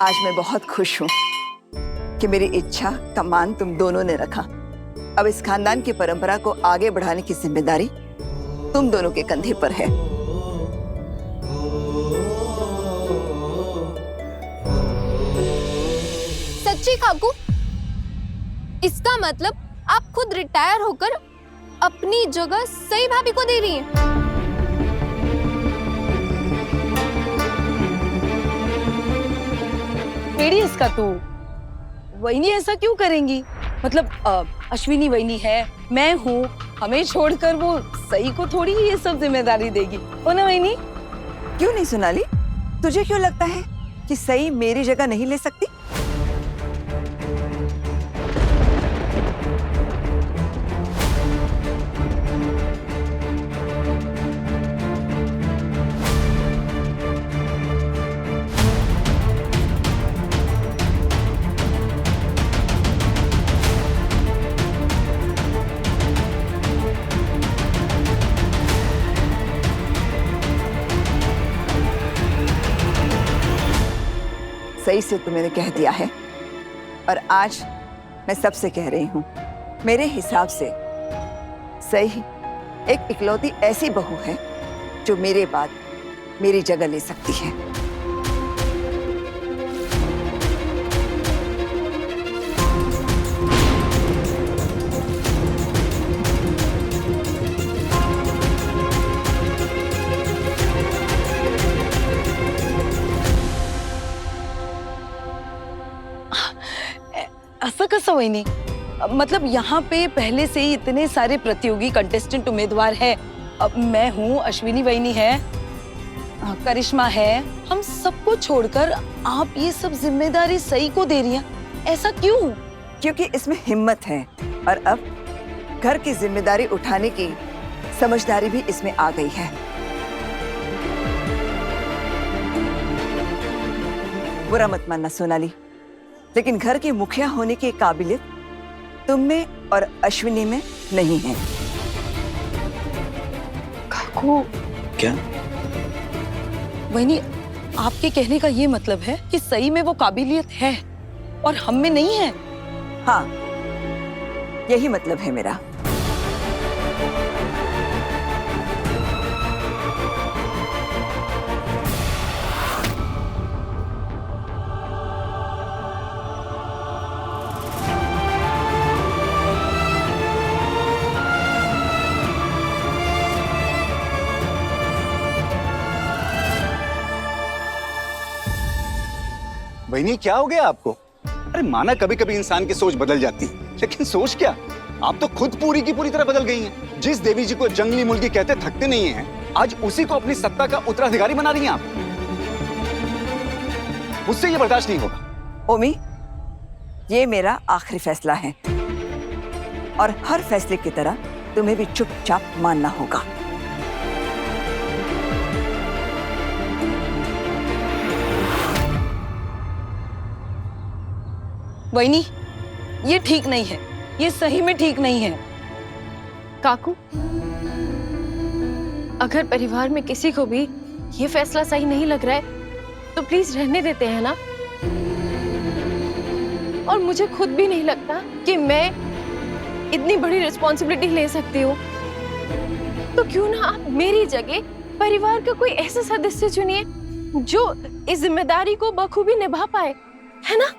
आज मैं बहुत खुश हूँ कि मेरी इच्छा का मान तुम दोनों ने रखा। अब इस खानदान की परंपरा को आगे बढ़ाने की जिम्मेदारी तुम दोनों के कंधे पर है। सच्ची काकू, इसका मतलब आप खुद रिटायर होकर अपनी जगह सई भाभी को दे रही हैं? इसका तू वहीनी ऐसा क्यों करेंगी? मतलब अश्विनी वहीनी है, मैं हूँ, हमें छोड़कर वो सई को थोड़ी ही ये सब जिम्मेदारी देगी, हो ना वहीनी? क्यों नहीं सोनाली, तुझे क्यों लगता है कि सई मेरी जगह नहीं ले सकती? सही से तो मैंने कह दिया है और आज मैं सबसे कह रही हूँ, मेरे हिसाब से सही एक इकलौती ऐसी बहू है जो मेरे बाद मेरी जगह ले सकती है। असं कसं वहीनी? मतलब यहाँ पे पहले से ही इतने सारे प्रतियोगी कंटेस्टेंट उम्मीदवार है। अब मैं हूँ, अश्विनी वहीनी है, करिश्मा है, हम सबको छोड़कर आप ये सब जिम्मेदारी सई को दे रही हैं, ऐसा क्यों? क्योंकि इसमें हिम्मत है और अब घर की जिम्मेदारी उठाने की समझदारी भी इसमें आ गई है। बुरा मत मानना सोनाली, लेकिन घर की मुखिया होने की काबिलियत तुम में और अश्विनी में नहीं है। काकू, क्या? वहीनी, आपके कहने का ये मतलब है कि सही में वो काबिलियत है और हम में नहीं है? हाँ, यही मतलब है मेरा। बहनी, क्या हो गया आपको? अरे माना कभी कभी इंसान की सोच बदल जाती है, लेकिन सोच क्या, आप तो खुद पूरी की पूरी तरह बदल गई हैं। जिस देवी जी को जंगली मुर्गी कहते थकते नहीं हैं, आज उसी को अपनी सत्ता का उत्तराधिकारी बना रही हैं आप। मुझसे ये बर्दाश्त नहीं होगा। ओमी, ये मेरा आखिरी फैसला है और हर फैसले की तरह तुम्हें भी चुपचाप मानना होगा। वहीनी, ये ठीक नहीं है, ये सही में ठीक नहीं है। काकू, अगर परिवार में किसी को भी ये फैसला सही नहीं लग रहा है तो प्लीज रहने देते हैं ना। और मुझे खुद भी नहीं लगता कि मैं इतनी बड़ी रिस्पॉन्सिबिलिटी ले सकती हूँ, तो क्यों ना आप मेरी जगह परिवार का कोई ऐसा सदस्य चुनिए जो इस जिम्मेदारी को बखूबी निभा पाए, है ना?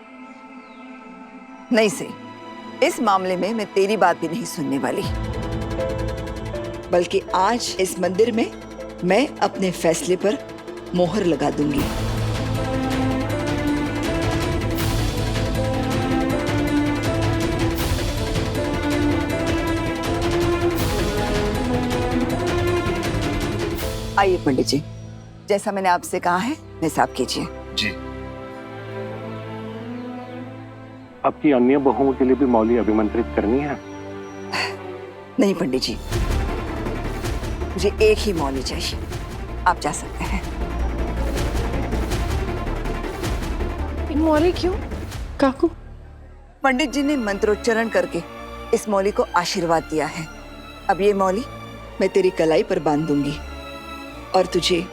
नहीं से, इस मामले में मैं तेरी बात भी नहीं सुनने वाली, बल्कि आज इस मंदिर में मैं अपने फैसले पर मोहर लगा दूंगी। आइए पंडित जी, जैसा मैंने आपसे कहा है हिसाब कीजिए। जी। आपकी अन्य बहुओं के लिए भी मौली अभिमंत्रित करनी है? नहीं पंडित जी, मुझे एक ही मौली चाहिए, आप जा सकते हैं। मौली क्यों काकू? पंडित जी ने मंत्रोच्चारण करके इस मौली को आशीर्वाद दिया है। अब ये मौली मैं तेरी कलाई पर बांध दूंगी और तुझे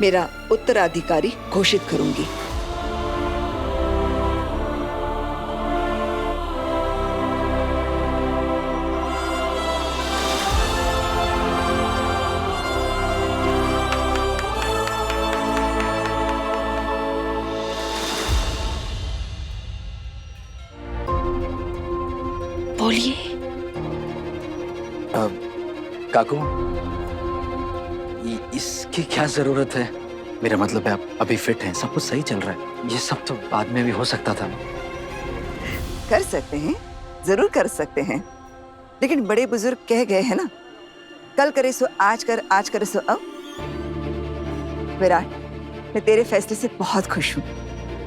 मेरा उत्तराधिकारी घोषित करूंगी। बोलिए। काकू, इसकी क्या जरूरत है? मेरा मतलब है आप अभी फिट हैं, सब कुछ सही चल रहा है। ये सब तो बाद में भी हो सकता था। कर सकते हैं, जरूर कर सकते हैं, लेकिन बड़े बुजुर्ग कह गए हैं ना, कल करे सो आज कर, आज करे सो अब। विराट, मैं तेरे फैसले से बहुत खुश हूँ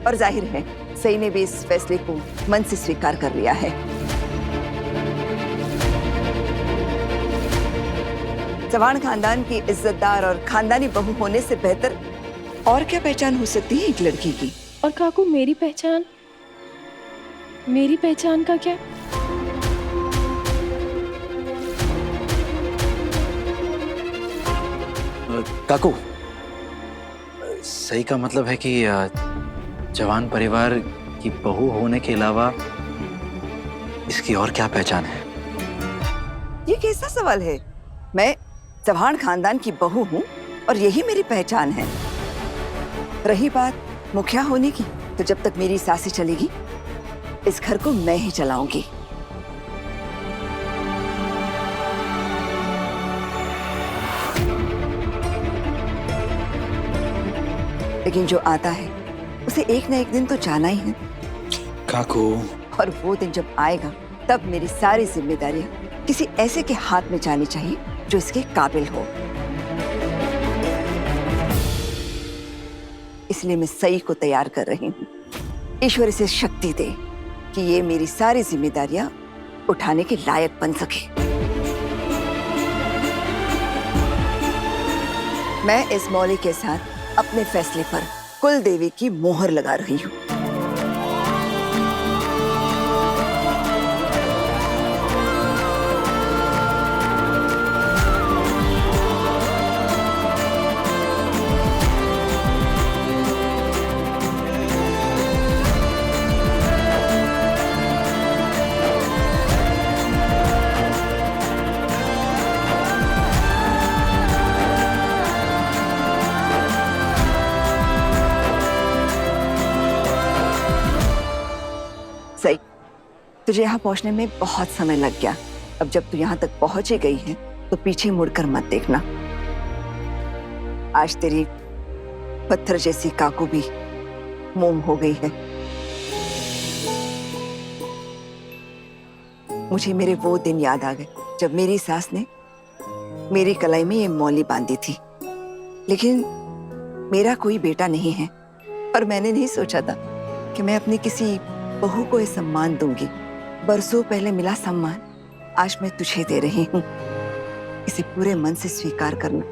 और जाहिर है सई ने भी इस फैसले को मन से स्वीकार कर लिया है। चौहान खानदान की इज्जतदार और खानदानी बहू होने से बेहतर और क्या पहचान हो सकती है एक लड़की की? और काकू, मेरी पहचान का क्या? काकू, सही का मतलब है कि जवान परिवार की बहू होने के अलावा इसकी और क्या पहचान है? ये कैसा सवाल है? मैं चौहान खानदान की बहू हूँ और यही मेरी पहचान है। रही बात मुखिया होने की, तो जब तक मेरी सासें चलेगी इस घर को मैं ही चलाऊंगी। लेकिन जो आता है उसे एक ना एक दिन तो जाना ही है काकू, और वो दिन जब आएगा तब मेरी सारी जिम्मेदारियां किसी ऐसे के हाथ में जानी चाहिए जो इसके काबिल हो। इसलिए मैं सई को तैयार कर रही हूँ। ईश्वर इसे शक्ति दे कि ये मेरी सारी जिम्मेदारियां उठाने के लायक बन सके। मैं इस मौली के साथ अपने फैसले पर कुल देवी की मोहर लगा रही हूँ। सही, तुझे यहाँ पहुँचने में बहुत समय लग गया। अब जब तू यहाँ तक पहुँच ही गई है तो पीछे मुड़कर मत देखना। आज तेरी पत्थर जैसी काकू भी मोम हो गई है। मुझे मेरे वो दिन याद आ गए जब मेरी सास ने मेरी कलाई में ये मौली बांधी थी। लेकिन मेरा कोई बेटा नहीं है और मैंने नहीं सोचा था कि मैं अपनी किसी बहू को ये सम्मान दूंगी। बरसों पहले मिला सम्मान आज मैं तुझे दे रही हूँ। इसे पूरे मन से स्वीकार करना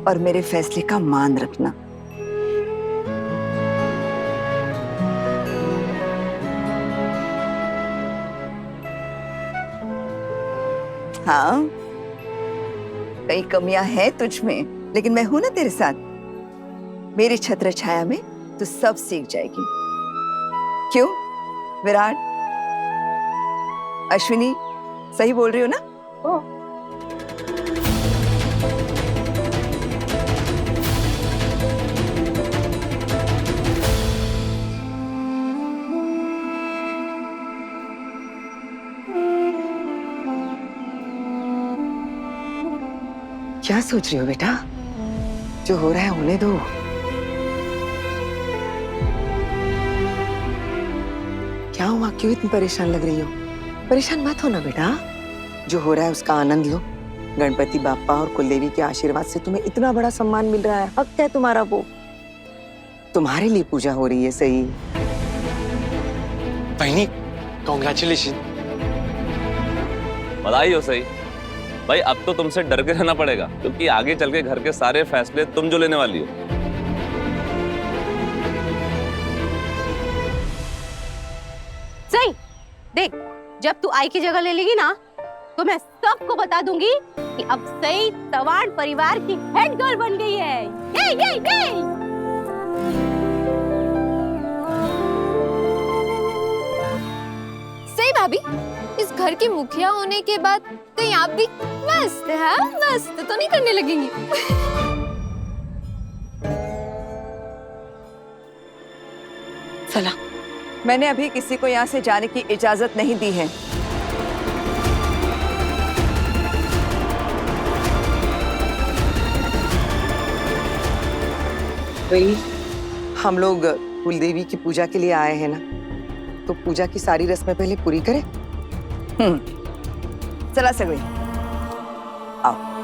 और मेरे फैसले का मान रखना। हाँ, कई कमियां हैं तुझ में, लेकिन मैं हूं ना तेरे साथ। मेरी छत्र छाया में तू सब सीख जाएगी। क्यों विराट, अश्विनी, सही बोल रही हो ना? क्या सोच रही हो बेटा? जो हो रहा है होने दो। क्या हुआ, क्यों इतनी परेशान लग रही हो? परेशान मत हो ना बेटा, जो हो रहा है उसका आनंद लो। गणपति बापा और कुलदेवी के आशीर्वाद से तुम्हें इतना बड़ा सम्मान मिल रहा है, हक है तुम्हारा। वो तुम्हारे लिए पूजा हो रही है। सही बहनी, कॉन्ग्रेचुलेशन। बधाई हो सही भाई। अब तो तुमसे डर के रहना पड़ेगा, क्योंकि आगे चल के घर के सारे फैसले तुम जो लेने वाली हो। सही देख, जब तू आई की जगह ले लेगी ना तो मैं सबको बता दूंगी कि अब सही चौहान परिवार की हेड गर्ल बन गई है। ये। सही भाभी, इस घर की मुखिया होने के बाद कहीं आप भी मस्त तो नहीं करने लगेंगी? चला, मैंने अभी किसी को यहाँ से जाने की इजाजत नहीं दी है। वही हम लोग कुलदेवी की पूजा के लिए आए हैं ना, तो पूजा की सारी रस्में पहले पूरी करें। चला सगळे आओ।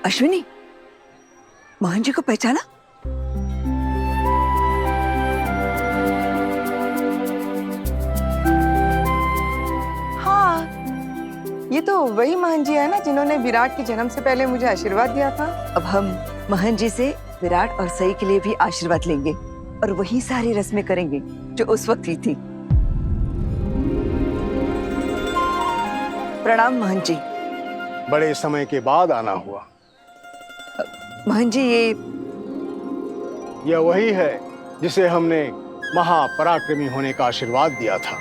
अश्विनी, मोहन जी को पहचाना? हाँ, ये तो वही महन जी है ना जिन्होंने विराट के जन्म से पहले मुझे आशीर्वाद दिया था। अब हम मोहन जी से विराट और सई के लिए भी आशीर्वाद लेंगे और वही सारी रस्में करेंगे जो उस वक्त हुई थी। प्रणाम मोहन जी। बड़े समय के बाद आना हुआ। मोहन जी, यह वही है जिसे हमने महापराक्रमी होने का आशीर्वाद दिया था।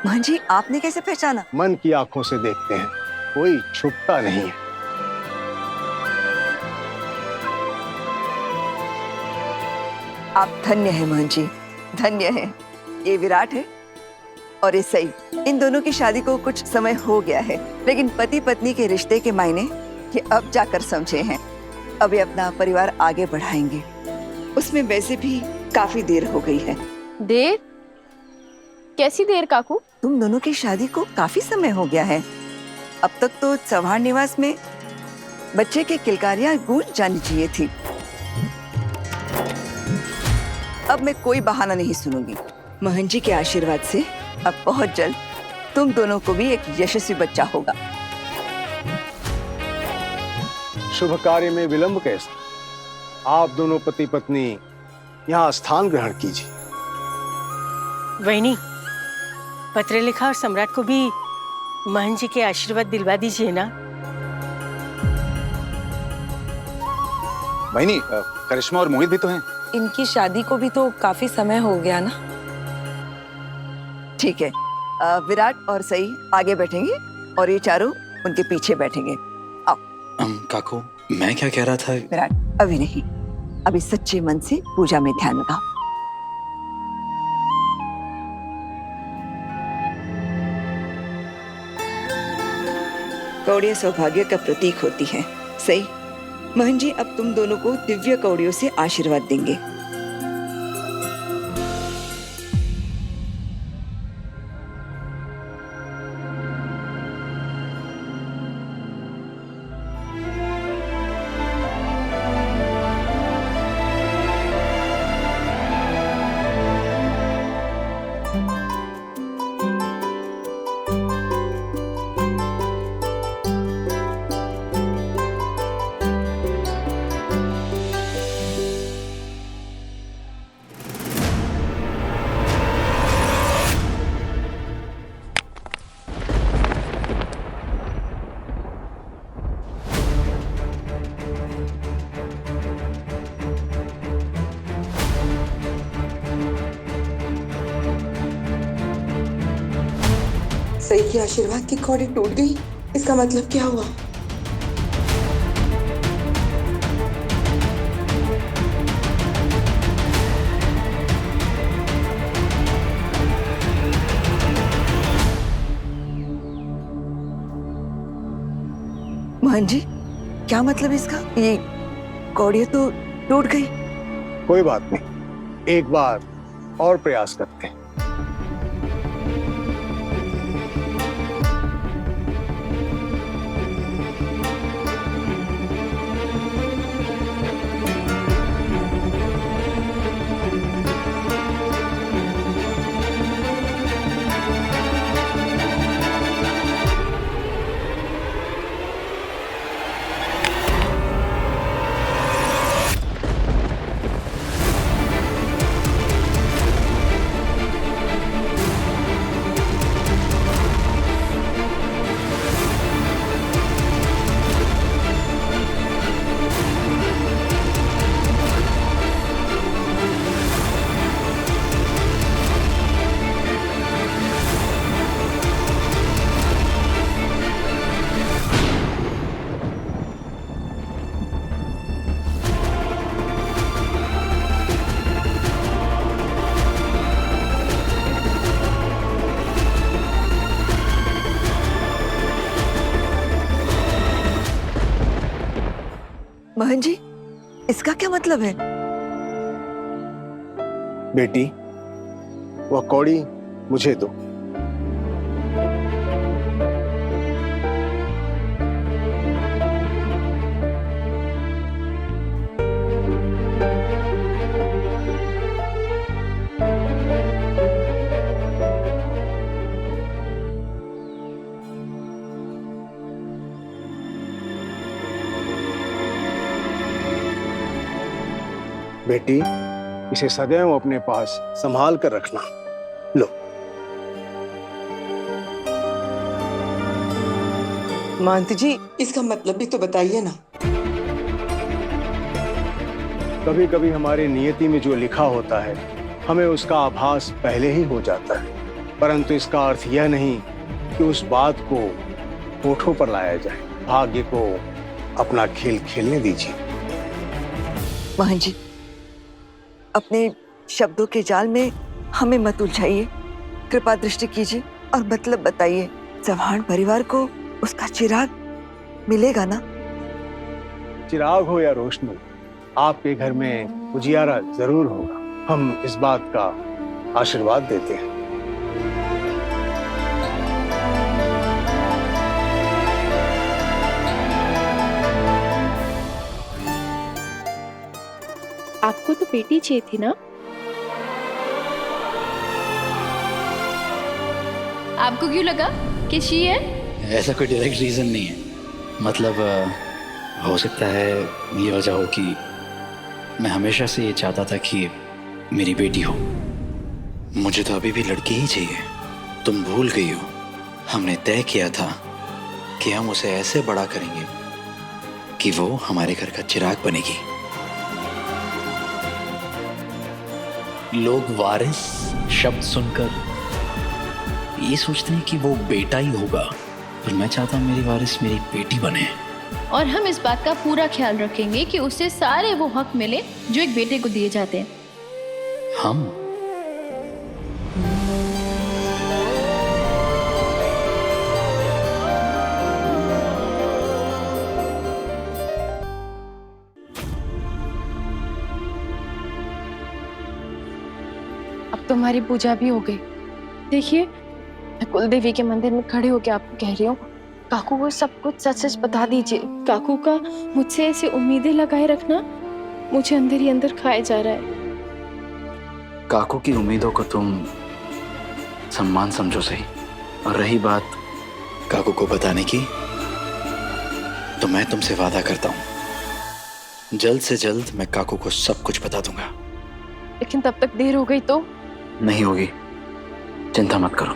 मोहन जी, आपने कैसे पहचाना? मन की आंखों से देखते हैं, कोई छुपता नहीं है। आप धन्य हैं मोहन जी, धन्य हैं। ये विराट है और ये सई। इन दोनों की शादी को कुछ समय हो गया है, लेकिन पति पत्नी के रिश्ते के मायने ये अब जाकर समझे हैं। अब ये अपना परिवार आगे बढ़ाएंगे। उसमें वैसे भी काफी देर हो गई है। देर? कैसी देर काकू? तुम दोनों की शादी को काफी समय हो गया है। अब तक तो चौहान निवास में बच्चे के किलकारियां गूंज जानी चाहिए थी। अब मैं कोई बहाना नहीं सुनूंगी। मोहन जी के आशीर्वाद से अब बहुत जल्द तुम दोनों को भी एक यशस्वी बच्चा होगा। शुभ कार्य में विलंब कैसे? आप दोनों पति पत्नी यहाँ स्थान ग्रहण कीजिए। वैनी, पत्र लिखा और सम्राट को भी महन जी के आशीर्वाद दिलवा दीजिए ना। बहनी, करिश्मा और मोहित भी तो हैं। इनकी शादी को भी तो काफी समय हो गया ना। ठीक है, विराट और सई आगे बैठेंगे और ये चारों उनके पीछे बैठेंगे। काकू, मैं क्या कह रहा था? विराट, अभी नहीं, अभी सच्चे मन से पूजा में ध्यान लगाओ। कौड़ियां सौभाग्य का प्रतीक होती हैं। सही, मोहन जी अब तुम दोनों को दिव्य कौड़ियों से आशीर्वाद देंगे। सई के आशीर्वाद की कौड़ी टूट गई, इसका मतलब क्या हुआ? मोहन जी, क्या मतलब इसका? ये कौड़ियां तो टूट गई। कोई बात नहीं, एक बार और प्रयास करते हैं। महन जी, इसका क्या मतलब है? बेटी, वह कौड़ी मुझे दो। बेटी, इसे सदैव अपने पास संभाल कर रखना। लो। महंत जी, इसका मतलब भी तो बताइए ना। कभी कभी हमारी नियति में जो लिखा होता है हमें उसका आभास पहले ही हो जाता है, परंतु इसका अर्थ यह नहीं कि उस बात को होठों पर लाया जाए। भाग्य को अपना खेल खेलने दीजिए। महन जी, अपने शब्दों के जाल में हमें मत उलझाइए। कृपा दृष्टि कीजिए और मतलब बताइए, चौहान परिवार को उसका चिराग मिलेगा ना? चिराग हो या रोशनी, आपके घर में उजियारा जरूर होगा। हम इस बात का आशीर्वाद देते हैं। आपको तो बेटी चाहिए थी ना? आपको क्यों लगा कि शी है? ऐसा कोई डायरेक्ट रीजन नहीं है। मतलब हो सकता है ये वजह हो कि मैं हमेशा से ये चाहता था कि मेरी बेटी हो। मुझे तो अभी भी लड़की ही चाहिए। तुम भूल गई हो, हमने तय किया था कि हम उसे ऐसे बड़ा करेंगे कि वो हमारे घर का चिराग बनेगी। लोग वारिस शब्द सुनकर ये सोचते हैं कि वो बेटा ही होगा, पर मैं चाहता हूँ मेरी वारिस मेरी बेटी बने। और हम इस बात का पूरा ख्याल रखेंगे कि उसे सारे वो हक मिले जो एक बेटे को दिए जाते हैं। हम अब तो हमारी पूजा भी हो गई। देखिए, मैं कुलदेवी के मंदिर में खड़े होकर आपको कह रही हूँ, काकू को सब कुछ सच सच बता दीजिए। काकू का मुझसे ऐसी उम्मीदें लगाए रखना मुझे अंदर ही अंदर खाए जा रहा है। काकू की उम्मीदों को तुम सम्मान समझो सही, और रही बात काकू को बताने की, तो मैं तुमसे वादा करता हूँ जल्द से जल्द मैं काकू को सब कुछ बता दूंगा। लेकिन तब तक देर हो गई तो? नहीं होगी, चिंता मत करो।